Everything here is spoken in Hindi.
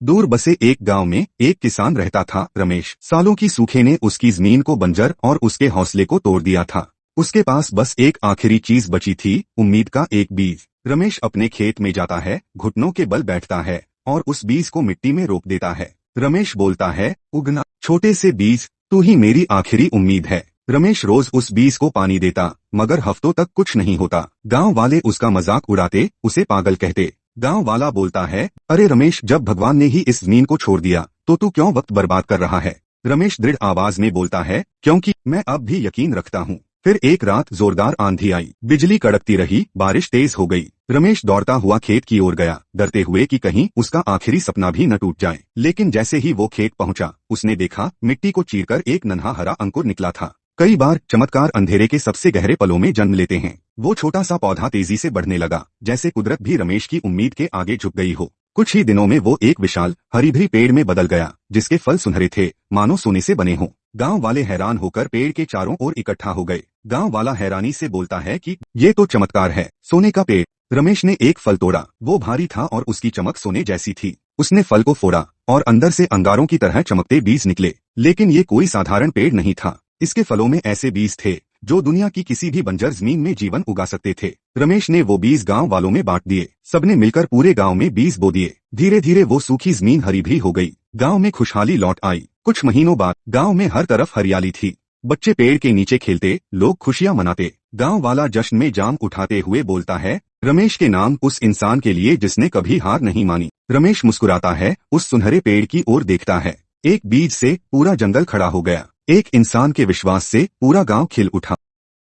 दूर बसे एक गांव में एक किसान रहता था, रमेश। सालों की सूखे ने उसकी जमीन को बंजर और उसके हौसले को तोड़ दिया था। उसके पास बस एक आखिरी चीज बची थी, उम्मीद का एक बीज। रमेश अपने खेत में जाता है, घुटनों के बल बैठता है और उस बीज को मिट्टी में रोप देता है। रमेश बोलता है, उगना छोटे से बीज, तू ही मेरी आखिरी उम्मीद है। रमेश रोज उस बीज को पानी देता, मगर हफ्तों तक कुछ नहीं होता। गांव वाले उसका मजाक उड़ाते, उसे पागल कहते। गांव वाला बोलता है, अरे रमेश, जब भगवान ने ही इस जमीन को छोड़ दिया तो तू क्यों वक्त बर्बाद कर रहा है। रमेश दृढ़ आवाज में बोलता है, क्योंकि मैं अब भी यकीन रखता हूँ। फिर एक रात जोरदार आंधी आई, बिजली कड़कती रही, बारिश तेज हो गई। रमेश दौड़ता हुआ खेत की ओर गया, डरते हुए कि कहीं उसका आखिरी सपना भी न टूट जाए। लेकिन जैसे ही वो खेत पहुंचा, उसने देखा मिट्टी को चीरकर एक नन्हा हरा अंकुर निकला था। कई बार चमत्कार अंधेरे के सबसे गहरे पलों में जन्म लेते हैं। वो छोटा सा पौधा तेजी से बढ़ने लगा, जैसे कुदरत भी रमेश की उम्मीद के आगे झुक गई हो। कुछ ही दिनों में वो एक विशाल हरी भरी पेड़ में बदल गया, जिसके फल सुनहरे थे, मानो सोने से बने हों। गांव वाले हैरान होकर पेड़ के चारों ओर इकट्ठा हो गए। गांव वाला हैरानी से बोलता है कि ये तो चमत्कार है, सोने का पेड़। रमेश ने एक फल तोड़ा, वो भारी था और उसकी चमक सोने जैसी थी। उसने फल को फोड़ा और अंदर से अंगारों की तरह चमकते बीज निकले। लेकिन ये कोई साधारण पेड़ नहीं था, इसके फलों में ऐसे बीज थे जो दुनिया की किसी भी बंजर जमीन में जीवन उगा सकते थे। रमेश ने वो बीज गांव वालों में बांट दिए, सबने मिलकर पूरे गांव में बीज बो दिए। धीरे धीरे वो सूखी जमीन हरी भरी हो गई, गांव में खुशहाली लौट आई। कुछ महीनों बाद गांव में हर तरफ हरियाली थी, बच्चे पेड़ के नीचे खेलते, लोग खुशियां मनाते। गांव वाला जश्न में जाम उठाते हुए बोलता है, रमेश के नाम उस इंसान के लिए जिसने कभी हार नहीं मानी। रमेश मुस्कुराता है, उस सुनहरे पेड़ की ओर देखता है। एक बीज से पूरा जंगल खड़ा हो गया, एक इंसान के विश्वास से पूरा गांव खिल उठा।